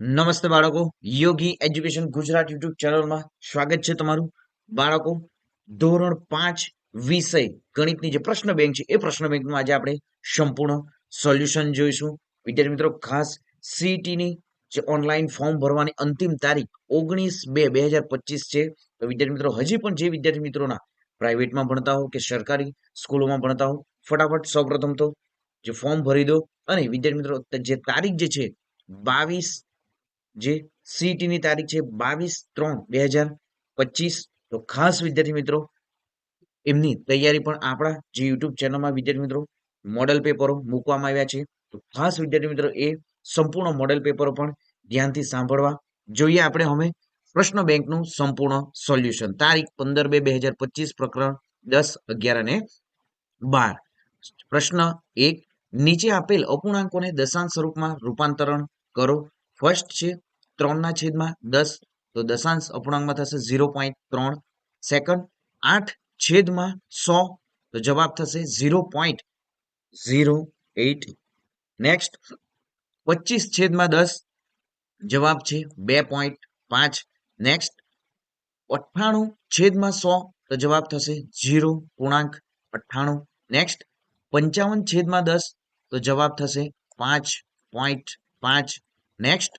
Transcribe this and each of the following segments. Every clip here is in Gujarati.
નમસ્તે બાળકો, યોગી એજ્યુકેશન ગુજરાત યુટ્યુબ ચેનલમાં સ્વાગત છે તમારું. બાળકો, ધોરણ 5 વિષય ગણિતની જે પ્રશ્ન બેંક છે એ પ્રશ્ન બેંકનું આજે આપણે સંપૂર્ણ સોલ્યુશન જોઈશું. વિદ્યાર્થી મિત્રો, ખાસ સીઈટીની જે ઓનલાઈન ફોર્મ ભરવાની અંતિમ તારીખ 19/2/2025 છે. તો વિદ્યાર્થી મિત્રો, હજી પણ જે વિદ્યાર્થી મિત્રોના પ્રાઇવેટમાં ભણતા હો કે સરકારી સ્કૂલોમાં ભણતા હો, ફટાફટ સૌપ્રથમ તો જે ફોર્મ ભરી દો. અને વિદ્યાર્થી મિત્રો, જે તારીખ જે છે 22, જે સીઈટીની તારીખ છે 22/3/2025. તો ખાસ વિદ્યાર્થી મિત્રો, એમની તૈયારી પણ આપણા જે યુટ્યુબ ચેનલમાં વિદ્યાર્થી મિત્રો મોડેલ પેપરો મૂકવામાં આવ્યા છે. તો ખાસ વિદ્યાર્થી મિત્રો, એ સંપૂર્ણ મોડેલ પેપરો પણ ધ્યાનથી સાંભળવા જોઈએ. આપણે હવે પ્રશ્ન બેંકનું સંપૂર્ણ સોલ્યુશન, તારીખ 15/2/2025, પ્રકરણ 10, 11 અને 12. પ્રશ્ન 1, નીચે આપેલ અપૂર્ણાંકોને દશાંશ સ્વરૂપમાં રૂપાંતરણ કરો. ફર્સ્ટ છે 3/10, તો દશાંશ અપૂર્ણાંકમાં થશે 0.3. સેકન્ડ 8/100, તો જવાબ થશે 0.08. નેક્સ્ટ 25/10, જવાબ છે 2.5. નેક્સ્ટ 98/100, તો જવાબ થશે 0.98. નેક્સ્ટ 55/10, તો જવાબ થશે 5.5. નેક્સ્ટ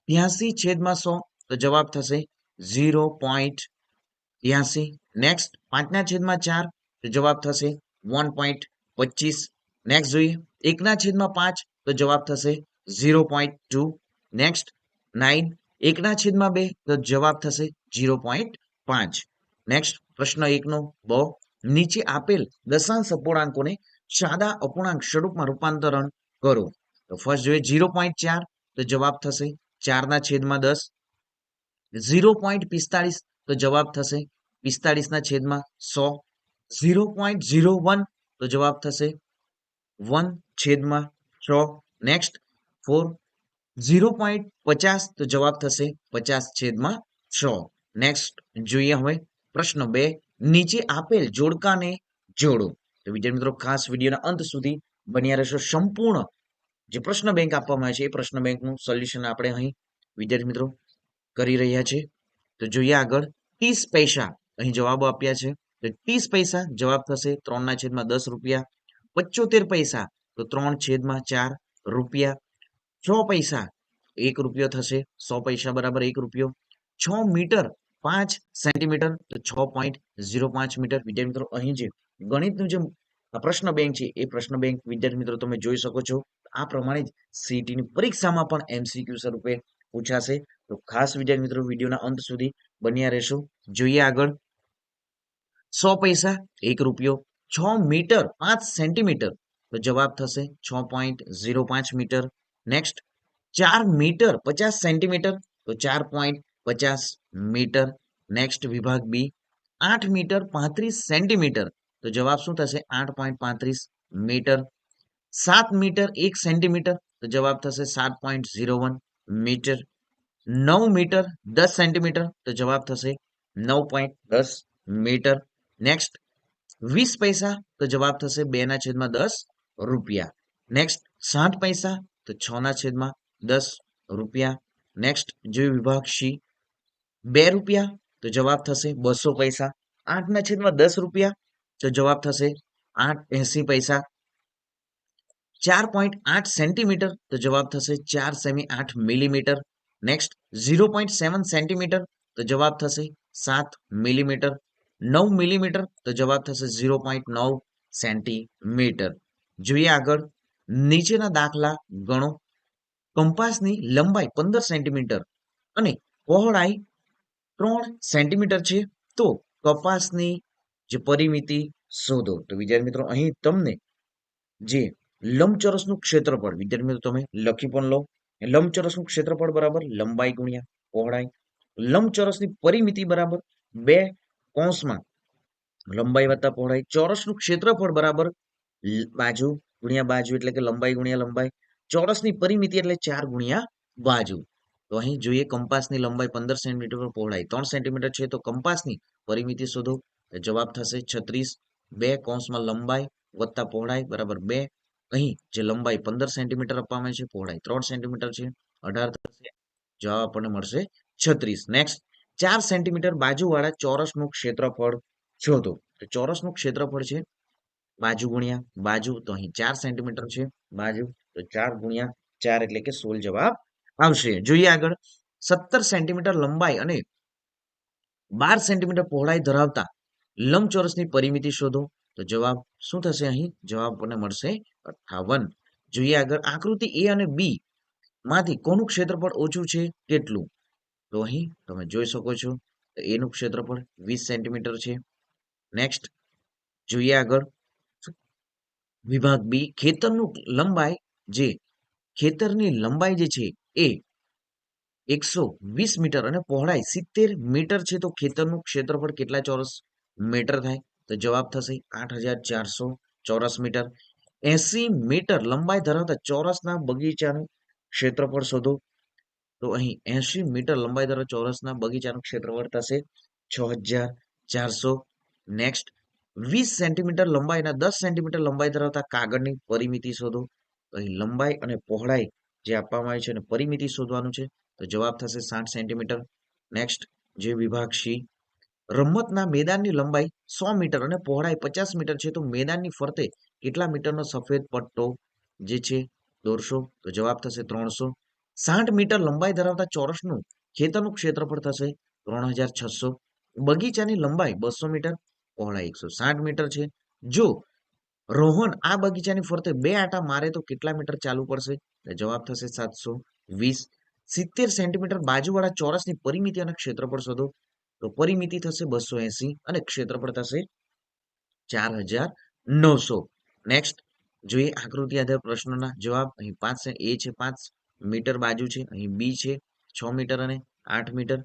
83/100, તો જવાબ થશે 0.83. નેક્સ્ટ 5/4, તો જવાબ થશે 1.25. નેક્સ્ટ જોઈએ 1/5, તો જવાબ થશે 0.2. નેક્સ્ટ 9 1/2, તો જવાબ થશે 0.5. નેક્સ્ટ પ્રશ્ન 1 બ, નીચે આપેલ દશાંશ અપૂર્ણાંકોને સાદા અપૂર્ણાંક સ્વરૂપમાં રૂપાંતરણ કરો. તો ફર્સ્ટ જોઈએ 0.4, તો જવાબ થશે 4/10. 0.45, તો જવાબ થશે 45/100. 0.01, તો જવાબ થશે 1/6. નેક્સ્ટ 4 0.50, તો જવાબ થશે 50/6. નેક્સ્ટ જોઈએ હવે પ્રશ્ન 2, નીચે આપેલ જોડકાને જોડો. તો વિદ્યાર્થી મિત્રો, ખાસ વિડીયોના અંત સુધી બન્યા રહેશો. સંપૂર્ણ જે પ્રશ્ન બેંક આપવામાં આવે છે એ પ્રશ્ન બેંકનું સોલ્યુશન આપણે અહીં વિદ્યાર્થી મિત્રો કરી રહ્યા છે. તો જોઈએ આગળ 30 પૈસા અહીં જવાબો આપ્યા છે. તો 30 પૈસા જવાબ થશે 3/10 રૂપિયા. 75 પૈસા, તો 3/4 રૂપિયા. 100 પૈસા 1 રૂપિયો થશે. 100 પૈસા બરાબર 1 રૂપિયો. 6 મીટર 5 સેન્ટીમીટર, તો 6.05 મીટર. વિદ્યાર્થી મિત્રો, અહીં જે ગણિતનું જે પ્રશ્ન બેંક છે એ પ્રશ્ન બેંક વિદ્યાર્થી મિત્રો તમે જોઈ શકો છો. આ પ્રમાણે જ સીઈટીની પરીક્ષામાં પણ એમસીક્યુ સ્વરૂપે પૂછાશે. તો ખાસ વિદ્યાર્થી મિત્રો, વિડીયોના અંત સુધી બન્યા રહેશો. જોઈએ આગળ 100 પૈસા 1 રૂપિયો. 6 મીટર 5 સેન્ટીમીટર, તો જવાબ થશે 6.05 મીટર. નેક્સ્ટ 4 મીટર 50 સેન્ટીમીટર, તો 4.50 મીટર. નેક્સ્ટ વિભાગ બી 8 મીટર 35 સેન્ટીમીટર, તો જવાબ શું થશે 8.35 મીટર. 7 મીટર 1 સેન્ટીમીટર, તો જવાબ થશે 7.01 મીટર. 9 મીટર 10 સેન્ટીમીટર, તો જવાબ થશે 9.10 મીટર. નેક્સ્ટ 20 પૈસા, તો જવાબ થશે 2/10 રૂપિયા. નેક્સ્ટ 60 પૈસા, તો 6/10 રૂપિયા. નેક્સ્ટ જો વિભાગ સી 2 રૂપિયા, તો જવાબ થશે 200 પૈસા. 8/10 રૂપિયા, તો જવાબ થશે 80 પૈસા. 4.8 સેન્ટીમીટર, તો જવાબ થશે 4 સેમી 8 મિલીમીટર. નેક્સ્ટ 0.7 સેન્ટીમીટર, તો જવાબ થશે 7 મિલીમીટર. 9 મિલીમીટર, તો જવાબ થશે 0.9 સેન્ટીમીટર. જોઈએ આગળ નીચેના દાખલા ગણો. કંપાસની લંબાઈ 15 સેન્ટીમીટર અને પહોળાઈ 3 સેન્ટીમીટર છે. તો કપાસની જે પરિમિતિ શોધો. તો વિદ્યાર્થી મિત્રો, અહીં તમને જે લંબચોરસનું ક્ષેત્રફળ વિદ્યાર્થી મિત્રો તમે લખી પણ લો. લંબચોરસનું ક્ષેત્રફળ બરાબર લંબાઈ ગુણ્યા પહોળાઈ. લંબચોરસની પરિમિતિ બરાબર 2 કૌંસમાં લંબાઈ વત્તા પહોળાઈ. ચોરસનું ક્ષેત્રફળ બરાબર બાજુ ગુણ્યા બાજુ, એટલે કે લંબાઈ ગુણ્યા લંબાઈ. ચોરસની પરિમિતિ એટલે 4 ગુણ્યા બાજુ. તો અહીં જોઈએ કંપાસની લંબાઈ 15 સેન્ટીમીટર, પહોળાઈ 3 સેન્ટીમીટર છે. તો કંપાસની પરિમિતિ શોધો. જવાબ થશે 36. 2 કૌંસમાં લંબાઈ વત્તા પહોળાઈ બરાબર 2. અહીં જે લંબાઈ 15 સેન્ટીમીટર આપવામાં છે, પહોળાઈ 3 સેન્ટીમીટર છે, 18 થશે. જવાબ આપણને મળશે 36. નેક્સ્ટ 4 સેન્ટીમીટર બાજુવાળા ચોરસનું ક્ષેત્રફળ શોધો. તો ચોરસનું ક્ષેત્રફળ છે બાજુ ગુણ્યા બાજુ, તો અહીં 4 સેન્ટીમીટર છે બાજુ, તો 4 ગુણ્યા 4 એટલે કે 16 જવાબ આવશે. જોઈએ આગળ. 17 સેન્ટીમીટર લંબાઈ અને 12 સેન્ટીમીટર પહોળાઈ ધરાવતા લંબચોરસની પરિમિતિ શોધો. તો જવાબ શું થશે અહીં? જવાબ આપણને મળશે 58. જોઈએ આગળ. આકૃતિ એ અને બી માંથી કોનું ક્ષેત્રફળ ઓછું છે કેટલું? તો અહીં તમે જોઈ શકો છો એનું ક્ષેત્રફળ 20 સેન્ટીમીટર છે. નેક્સ્ટ જોઈએ આગળ. વિભાગ બી. ખેતરની લંબાઈ જે છે એ 120 મીટર અને પહોળાઈ 70 મીટર છે, તો ખેતરનું ક્ષેત્રફળ કેટલા ચોરસ મીટર થાય? તો જવાબ થશે 8400 ચોરસ મીટર. 80 મીટર લંબાઈ ધરાવતા ચોરસના બગીચાનું ક્ષેત્રફળ શોધો. તો અહીં 80 મીટર લંબાઈ ધરાવતા ચોરસના બગીચાનું ક્ષેત્રફળ થશે 6400. નેક્સ્ટ 20 સેન્ટીમીટર લંબાઈના 10 સેન્ટીમીટર લંબાઈ ધરાવતા કાગળની પરિમિતિ શોધો. તો અહીં લંબાઈ અને પહોળાઈ જે આપવામાં આવી છે અને પરિમિતિ શોધવાનું છે, તો જવાબ થશે 60 સેન્ટીમીટર. નેક્સ્ટ જે વિભાગ સી. રમતના મેદાનની લંબાઈ 100 મીટર અને પહોળાઈ 50 મીટર છે, તો મેદાનની ફરતે કેટલા મીટરનો સફેદ પટ્ટો જે છે દોરશો? તો જવાબ થશે 300. 60 મીટર લંબાઈ ધરાવતા ચોરસનું ખેતરનું ક્ષેત્રફળ થશે 3600. બગીચાની લંબાઈ 200 મીટર, પહોળાઈ 160 મીટર છે. જો રોહન આ બગીચાની ફરતે 2 આંટા મારે તો કેટલા મીટર ચાલવું પડશે? તો જવાબ થશે 720. 70 સેન્ટીમીટર બાજુવાળા ચોરસની પરિમિતિ અને ક્ષેત્રફળ શોધો. તો પરિમિતિ થશે 280 અને ક્ષેત્રફળ થશે 4900. નેક્સ્ટ જોઈએ આકૃતિ આધાર પ્રશ્નોના જવાબ. અહીં 5 એ છે 5 મીટર બાજુ છે, અહીં બી છે 6 મીટર અને 8 મીટર.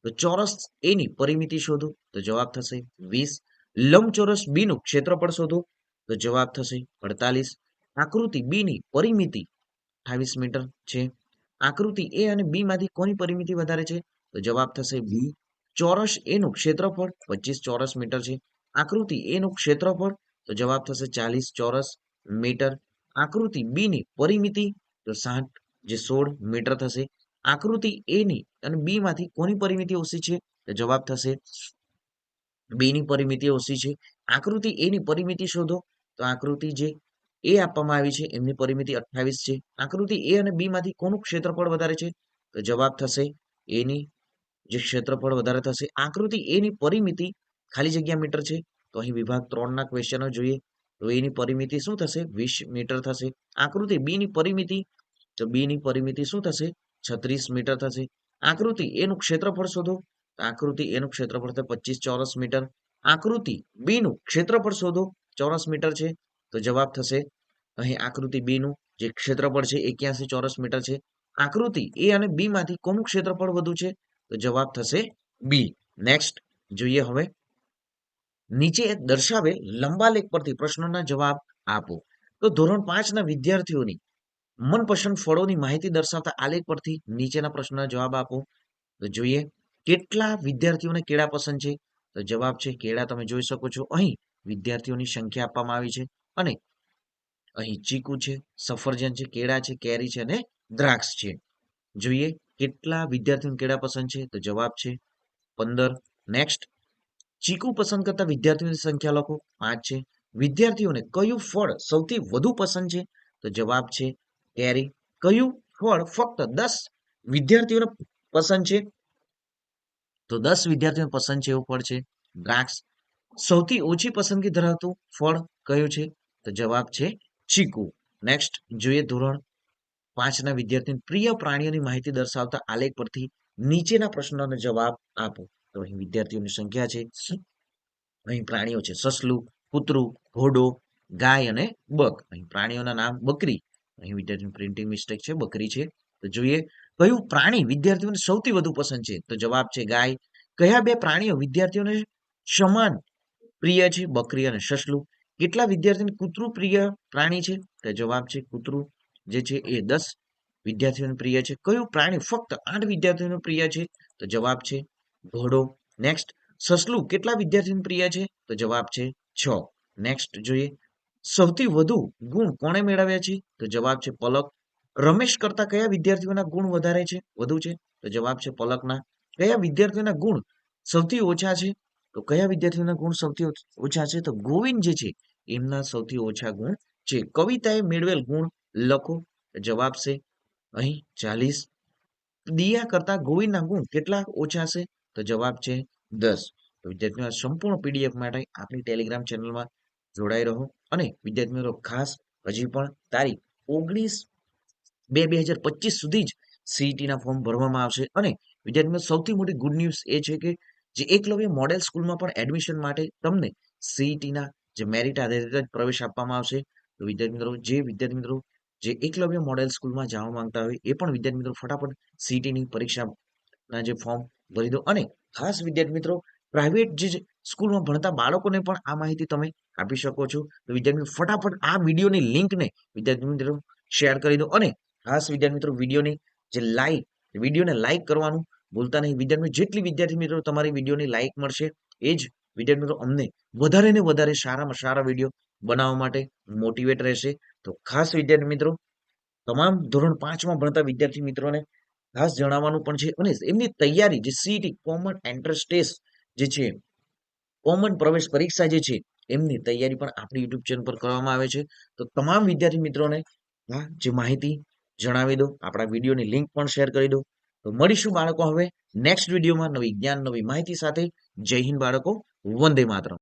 તો ચોરસ એ ની પરિમિતિ શોધો. તો જવાબ થશે 20. લંબચોરસ બી નું ક્ષેત્રફળ શોધો. તો જવાબ થશે 48. આકૃતિ બી ની પરિમિતિ 28 મીટર છે. આકૃતિ એ અને બી માંથી કોની પરિમિતિ વધારે છે? તો જવાબ થશે બી. ચોરસ એ નું ક્ષેત્રફળ 25 ચોરસ મીટર છે. આકૃતિ એ નું ક્ષેત્રફળ, તો જવાબ થશે 40 ચોરસ મીટર. આકૃતિ બી ની પરિમિતિ તો 16 મીટર થશે. આકૃતિ એ ની અને બી માંથી કોની પરિમિતિ ઓછી છે? તો જવાબ થશે બી ની પરિમિતિ ઓછી છે. આકૃતિ એ ની પરિમિતિ શોધો. તો આકૃતિ જે એ આપવામાં આવી છે એમની પરિમિતિ 28 છે. આકૃતિ એ અને બી માંથી કોનું ક્ષેત્રફળ વધારે છે? તો જવાબ થશે એની જે ક્ષેત્રફળ વધારે થશે. આકૃતિ એની પરિમિતિ ખાલી જગ્યા મીટર છે, તો અહીં વિભાગ 3 ના ક્વેશ્ચનો જોઈએ. તો એની પરિમિતિ શું થશે? 20 મીટર થશે. આકૃતિ બી ની પરિમિતિ, તો બી ની પરિમિતિ શું થશે? 36 મીટર થશે. આકૃતિ એનું ક્ષેત્રફળ શોધો. આકૃતિ એનું ક્ષેત્રફળ થશે 25 ચોરસ મીટર. આકૃતિ બી નું ક્ષેત્રફળ શોધો, ચોરસ મીટર છે, તો જવાબ થશે અહીં આકૃતિ બી નું જે ક્ષેત્રફળ છે 81 ચોરસ મીટર છે. આકૃતિ એ અને બી માંથી કોનું ક્ષેત્રફળ વધુ છે? તો જવાબ થશે બી. નેક્સ્ટ જોઈએ હવે. નીચે દર્શાવેલ લંબાલેખ પરથી પ્રશ્નોના જવાબ આપો. તો ધોરણ 5 ના વિદ્યાર્થીઓની મનપસંદ ફળોની માહિતી દર્શાવતા આલેખ પરથી નીચેના પ્રશ્નોના જવાબ આપો. તો જોઈએ કેટલા વિદ્યાર્થીઓને કેળા પસંદ છે? તો જવાબ છે કેળા. તમે જોઈ શકો છો અહીં વિદ્યાર્થીઓની સંખ્યા આપવામાં આવી છે અને અહીં ચીકુ છે, સફરજન છે, કેળા છે, કેરી છે અને દ્રાક્ષ છે. જોઈએ કેટલા વિદ્યાર્થીઓને કેળા પસંદ છે? તો જવાબ છે 15. નેક્સ્ટ ચીકુ પસંદ કરતા વિદ્યાર્થીઓની સંખ્યા લખો. 5 છે. વિદ્યાર્થીઓને કયું ફળ સૌથી વધુ પસંદ છે? તો જવાબ છે કેરી. કયું ફળ ફક્ત 10 વિદ્યાર્થીઓને પસંદ છે? તો 10 વિદ્યાર્થીઓને પસંદ છે એવું ફળ છે દ્રાક્ષ. સૌથી ઓછી પસંદગી ધરાવતું ફળ કયું છે? તો જવાબ છે ચીકુ. નેક્સ્ટ જોઈએ ધોરણ 5 ના વિદ્યાર્થીઓની પ્રિય પ્રાણીઓની માહિતી દર્શાવતા આલેખ પરથી નીચેના પ્રશ્નોનો જવાબ આપો. તો અહીં વિદ્યાર્થીઓની સંખ્યા છે, અહીં પ્રાણીઓ છે સસલું, કૂતરું, ઘોડો, ગાય અને બક. અહીં પ્રાણીઓના નામ બકરી, અહીં વિદ્યાર્થીની પ્રિન્ટિંગ મિસ્ટેક છે, બકરી છે. તો જોઈએ કયું પ્રાણી વિદ્યાર્થીઓને સૌથી વધુ પસંદ છે? તો જવાબ છે ગાય. કયા બે પ્રાણીઓ વિદ્યાર્થીઓને સમાન પ્રિય છે? બકરી અને સસલું. કેટલા વિદ્યાર્થીઓને કૂતરું પ્રિય પ્રાણી છે? તો જવાબ છે કૂતરું જે છે એ 10 વિદ્યાર્થીઓને પ્રિય છે. કયું પ્રાણી ફક્ત 8 વિદ્યાર્થીઓને પ્રિય છે? તો જવાબ છે ઘોડો. નેક્સ્ટ સસલું કેટલા વિદ્યાર્થીઓને પ્રિય છે? તો જવાબ છે 6. નેક્સ્ટ જોઈએ સૌથી વધુ ગુણ કોણે મેળવ્યા છે? તો જવાબ છે પલક. રમેશ કરતા કયા વિદ્યાર્થીઓના ગુણ વધારે છે વધુ છે? તો જવાબ છે પલકના. કયા વિદ્યાર્થીઓના ગુણ સૌથી ઓછા છે? તો કયા વિદ્યાર્થીઓના ગુણ સૌથી ઓછા છે? તો ગોવિંદ જે છે એમના સૌથી ઓછા ગુણ છે. કવિતાએ મેળવેલ ગુણ લખો. જવાબ છે અહીં 40. દિયા કરતા ગોવિંદના ગુણ કેટલા ઓછા છે? તો જવાબ છે 10. તો વિદ્યાર્થીઓ આ સંપૂર્ણ પીડીએફ માટે આપણી ટેલિગ્રામ ચેનલમાં જોડાઈ રહો. અને વિદ્યાર્થી મિત્રો ખાસ હજી પણ તારીખ 19/2/2025 સુધી જ સીઈટીના ફોર્મ ભરવામાં આવશે. અને વિદ્યાર્થી મિત્રો સૌથી મોટી ગુડ ન્યૂઝ એ છે કે જે એકલવ્ય મોડેલ સ્કૂલમાં પણ એડમિશન માટે તમને સીઈટીના જે મેરિટ આધારિત જ પ્રવેશ આપવામાં આવશે. તો વિદ્યાર્થી મિત્રો જે એકલવ્ય મોડેલ સ્કૂલમાં જવા માંગતા હોય એ પણ વિદ્યાર્થી મિત્રો ફટાફટ સીઈટીની પરીક્ષાના જે ફોર્મ ભરી દો. અને ખાસ વિદ્યાર્થી મિત્રો પ્રાઇવેટ જે સ્કૂલમાં ભણતા બાળકોને પણ આ માહિતી તમે આપી શકો છો. તો વિદ્યાર્થી મિત્રો ફટાફટ આ વિડીયોની લિંકને વિદ્યાર્થી મિત્રો શેર કરી દો. અને ખાસ વિદ્યાર્થી મિત્રો વિડીયોને લાઈક કરવાનું ભૂલતા નહીં. વિદ્યાર્થી જેટલી વિદ્યાર્થી મિત્રો તમારી વિડીયોની લાઈક મળશે એ જ વિદ્યાર્થી મિત્રો અમને વધારે ને વધારે સારામાં સારા વિડીયો બનાવવા માટે મોટિવેટ રહેશે. તો ખાસ વિદ્યાર્થી મિત્રો તમામ ધોરણ 5માં ભણતા વિદ્યાર્થી મિત્રોને ખાસ જણાવવાનું પણ છે. અને એમની તૈયારી જે સીઈટી કોમન એન્ટ્રન્સ ટેસ્ટ જે છે, કોમન પ્રવેશ પરીક્ષા જે છે એમની તૈયારી પણ આપણી યુટ્યુબ ચેનલ પર કરવામાં આવે છે. તો તમામ વિદ્યાર્થી મિત્રોને આ જે માહિતી જણાવી દો, આપણા વિડીયોની લિંક પણ શેર કરી દો. તો મળીશું બાળકો હવે નેક્સ્ટ વિડીયોમાં નવી જ્ઞાન નવી માહિતી સાથે. જય હિન્દ બાળકો, વંદે માતરમ.